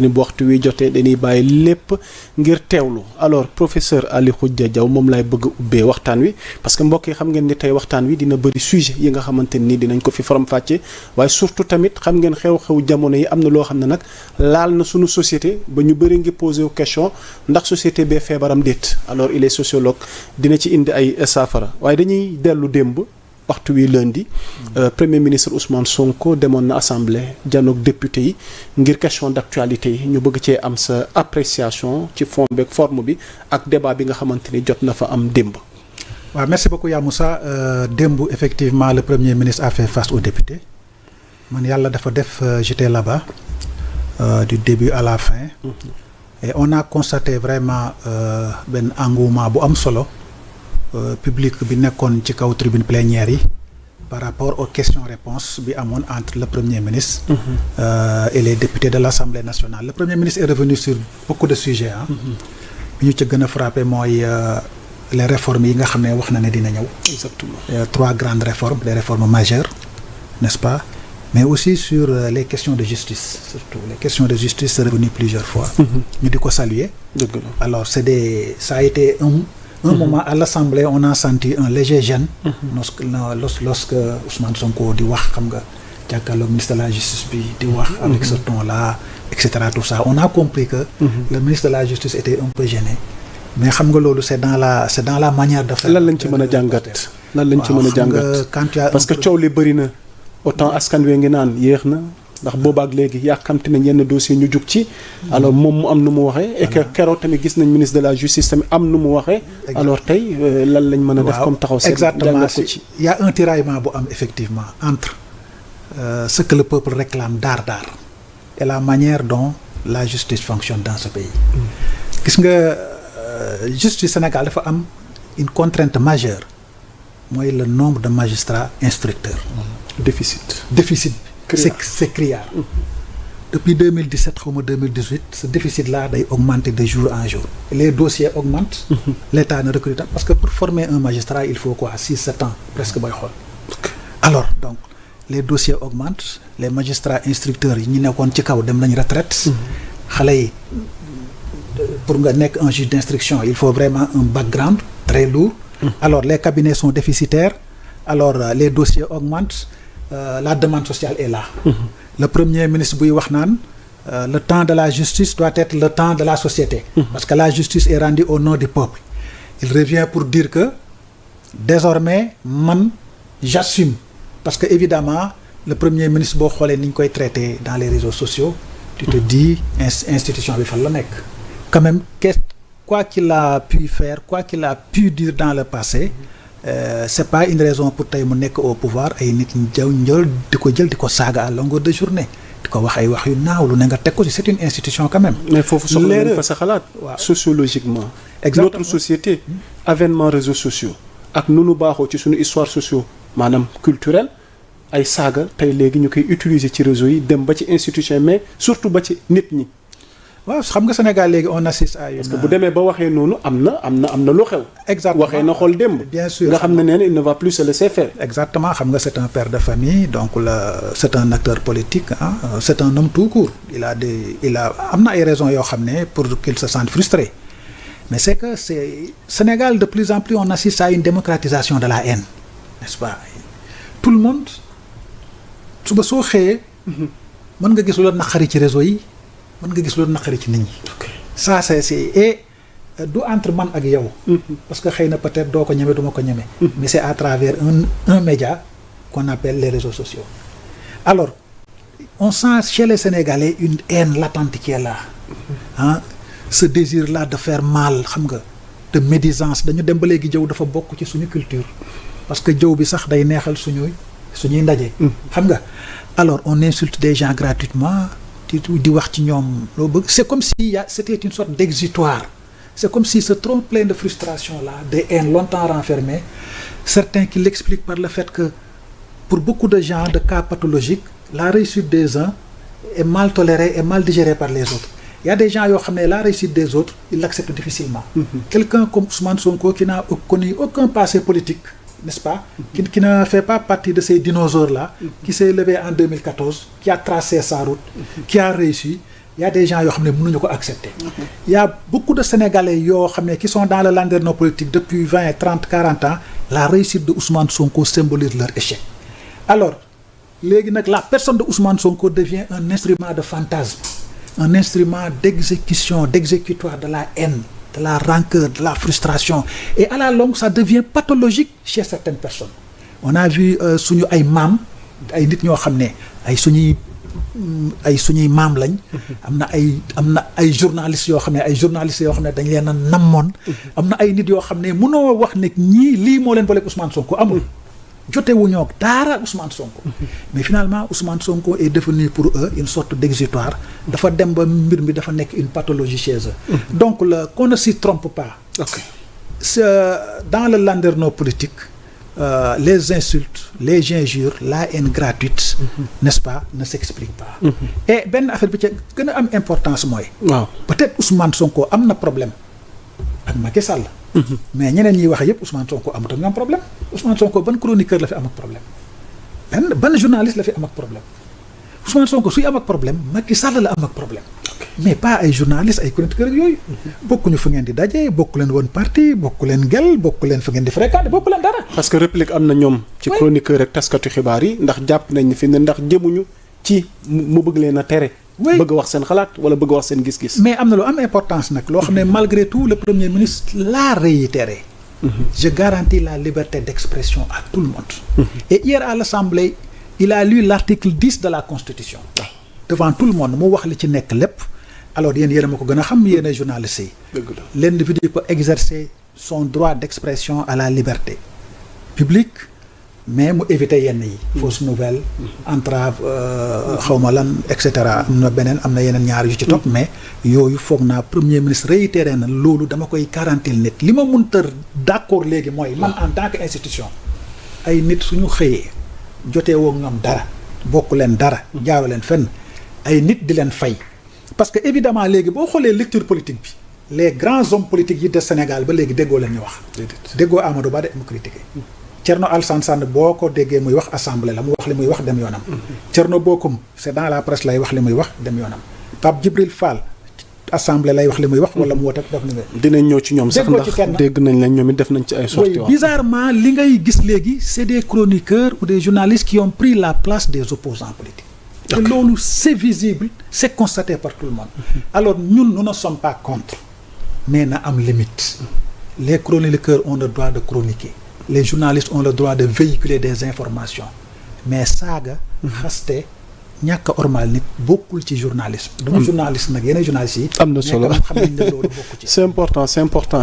ni bu waxtu wi jotee dañuy bàyyi lépp ngir teewlu alors professeur Ali Khoudia Diaw moom laay bëgg a ubbee waxtaan wi parce que mbokk yi xam ngeen ni tey waxtaan wi dina bëri sujet yi nga xamante ni dinañ ko fi faram-fàccee waaye surtout tamit xam ngeen xew-xew jamono yi am na loo xam ne nag laal na suñu société ba ñu bëri ngi posé question ndax société bee feebaram déet alors il est sociologue dina ci indi ay saafara waaye dañuy dellu démb waxtu wi lundi premier ministre Ousmane Sonko demoon na assemblée janoog député yi ngir question d'actualité yi ñu bëgg cee am sa appréciation ci fond beeg forme bi ak débat bi nga xamante ni jot na fa am démb. waaw merci beaucoup yaa Moussa démb effectivement le premier ministre a fait face aux députés man yàlla dafa def j'étais là-bas du début à la fin et on a constaté vraiment benn engouement bu am solo. Public bi nekkoon ci kaw tribune plénière yi par rapport aux questions-réponses bi amoon entre le premier ministre et les députés de l'Assemblée nationale. Le premier ministre est revenu sur beaucoup de sujets bi ñu ci gën a frappé mooy les réformes yi nga xam ne wax na ne dina ñëw. Exactement. 3 grandes réformes, les réformes majeures, n'est-ce pas? Mais aussi sur les questions de justice, surtout les questions de justice c'est revenu plusieurs fois. ñu di ko saluer. Alors ça a été un moment à l'Assemblée on a senti un léger gêne lorsque Ousmane Sonko di wax xam nga jàkkaarloo ministre de la justice bi di wax avec ce ton là et cetera tout ça on a compris que le ministre de la justice était un peu gêné mais xam nga loolu c'est dans la manière de faire. lan lañ ci mën a jàngat parce que coow li bëri na autant askan wi ngi naan yéex na ndax boobaak léegi yàkkamti nañ yenn dossier ñu jug ci alors moom mu am nu mu waxee et que keroog tamit gis nañ ministre de la justice tamit am nu mu waxee alors tey lan lañ mën a def comme taxaw seen exactement ko ci il y a un tiraillement bu am effectivement entre ce que le peuple réclame daar et la manière dont la justice fonctionne dans ce pays gis nga justice Sénégal dafa am une contrainte majeure mooy le nombre de magistrats instructeurs déficit c'est criard. Depuis 2017 xawma 2018 ce déficit là day augmenter de jour en jour les dossiers augmentent l'État ne recrute pas parce que pour former un magistrat il faut quoi 6-7 ans presque booy xool alors donc les dossiers augmentent les magistrats instructeurs yi ñu nekkoon ci kaw dem nañ retraite xale yi pour nga nekk un juge d'instruction il faut vraiment un background très lourd alors les cabinets sont déficitaires alors les dossiers augmentent la demande sociale est là. Le premier ministre buy wax naan le temps de la justice doit être le temps de la société. Parce que la justice est rendue au nom du peuple. Il revient pour dire que désormais man j'assume parce que évidemment le premier ministre boo xoolee ni ñu koy traité dans les réseaux sociaux. Tu te dis institution bi fan la nekk. Quand même quoi qu'il a pu faire quoi qu'il a pu dire dans le passé. C'est pas une raison pour tey mu nekk au pouvoir ay nit ñi jaw njël di ko jël di ko saaga à longueur de journée di ko wax ay wax yu naaw lu ne nga teg ko ci c'est une institution quand même. mais foofu soxla nañ fa sa xalaat. sociologiquement. exactement notre société. avènement réseaux sociaux. ak nu nu baaxoo ci suñu histoire sociaux maanaam culturelle ay saaga tey léegi ñu koy utiliser ci réseau yi dem ba ci institution mais surtout ba ci nit ñi. waaw xam nga Sénégal léegi on assiste à une. parce que bu demee ba waxee noonu am na lu xew. exactement waxee na xool démb. bien sûr nga xam ne nee na il ne va plus se laisser faire. exactement xam nga c'est un père de famille donc c'est un acteur politique c'est un homme tout court am na ay raisons yoo xam ne pour qu'il se sente frustré mais c'est que Sénégal de plus en plus on assiste à une démocratisation de la haine n'est-ce pas tout le monde suba soo xëyee. mën nga gis lu la naqari ci réseau yi. mën nga gis loolu naqari ci nit ñi. ça c'est et du entre man ak yow. parce que xëy na peut-être doo ko ñeme du ma ko ñeme. mais c'est à travers un média qu'on appelle les réseaux sociaux. alors on sent chez les Sénégalais une haine latente qui est là. ce désir là de faire mal xam nga de médisance dañu dem ba léegi jëw dafa bokk ci suñu culture. parce que jëw bi sax day neexal suñuy ndaje. xam nga alors on insulte des gens gratuitement. di wax ci ñoom loo bëgg c'est comme si c'était une sorte d'exutoire c'est comme si ce trop-plein de frustration là de haine longtemps renfermée certains qui l'expliquent par le fait que pour beaucoup de gens de cas pathologiques la réussite des uns est mal tolérée et mal digérée par les autres il y a des gens yoo xam ne la réussite des autres ils l'acceptent difficilement quelqu'un comme Ousmane Sonko qui n'a connu aucun passé politique n'est-ce pas qui ne fait pas partie de ces dinosaures là qui s'est levé en 2014 qui a tracé sa route qui a réussi y a des gens yoo xam ne mënuñu ko accepter. Il y a beaucoup de Sénégalais yoo xam ne qui sont dans le landerneau politique depuis 20, 30, 40 ans. La réussite de Ousmane Sonko symbolise leur échec. Alors léegi nag la personne de Ousmane Sonko devient un instrument de fantasme, un instrument d'exécution, d'exécutoire de la haine, de la rancœur, de la frustration, et à la longue ça devient pathologique chez certaines personnes. On a vu suñu ay maam ay nit ñoo xam ne ay suñuy maam lañ. am na ay journalistes yoo xam ne dañ leen a nammoon. am na ay nit yoo xam ne mënoo wax ne ñii lii moo leen boole Ousmane Sonko amul. jotewuñoo ak dara Ousmane Sonko. mais finalement Ousmane Sonko est devenu pour eux une sorte d'exutoire. dafa dem ba mbir mi dafa nekk une pathologie chez eux. donc qu'on ne s'y trompe pas. ok dans le landerneau politique. Les insultes, les injures, la haine gratuite, n'est-ce pas, ne s'expliquent pas. Et benn affaire bi ci gën a am importance mooy. waaw peut-être Ousmane Sonko am na problème ak Macky Sall. mais ñeneen ñiy wax yëpp Ousmane Sonko amut ak ñoom problème. Ousmane Sonko ban chroniqueur la fi am ak problème. ban journaliste la fi am ak problème. Ousmane Sonko suy am ak problème Macky Sall la am ak problème. mais pas ay journalistes ay chroniqueurs yooyu. bokkuñu fu ngeen di daje bokku leen woon parti bokku leen gel bokku leen fu ngeen di fréquenter bokku leen dara. parce que réplique am na ñoom. ci chroniqueur ak taskatu xibaar yi ndax jàpp nañ fi ne ndax jëmuñu ci mu bëgg leen a tere. bëgg wax seen xalaat wala bëgg wax seen gis-gis. mais am na lu am importance nag loo xam ne malgré tout le premier ministre l'a réitéré. je garantis la liberté d'expression à tout le monde. et hier à l'Assemblée il a lu l'article 10 de la Constitution. devant tout le monde mu wax li ci nekk lépp. alors yéen a ma ko gën a xam yéen ay journalistes yi. l'individu peut exercer son droit d'expression à la liberté publique mais mu éviter yenn yi. fausse nouvelle entrave xawma lan et cetera am na yeneen ñaar yu ci topp. mais yooyu foog naa premier ministre réitéré na loolu dama koy garantir nit li ma mënta d'accord léegi mooy man en tant que institution ay nit suñu xëyee jotee woog ñoom dara bokk leen dara jaaru leen fenn ay nit di leen fay. parce que évidemment léegi boo xoolee lecture politique bi les grands hommes politiques yi de Sénégal ba léegi déggoo leen ñu wax. déggoo Amadou Ba de mu critiqué. Thierno Alassane Sall boo ko déggee muy wax assemblée la mu wax li muy wax dem yoonam. Thierno Bocoum c'est dans la presse lay wax li muy wax dem yoonam. Pape Djibril Fall assemblée lay wax li muy wax wala mu woote def li muy. dinañ ñëw ci ñoom sax ndax dégg nañ leen ñoom it def nañ ci ay sorties. bizarrement li ngay gis léegi c'est des chroniqueurs ou des journalistes qui ont pris la place des opposants politiques. te loolu c'est visible c'est constaté par tout le monde. alors ñun nous ne sommes pas contre mais na am limite. les chroniqueurs ont le droit de chroniquer les journalistes ont le droit de véhiculer des informations mais saaga xaste ñàkk a ormal nit bokkul ci journalisme. du journaliste nag yeneen journalistes yi. am na solo xam nañ ne loolu bokku ci. c'est important.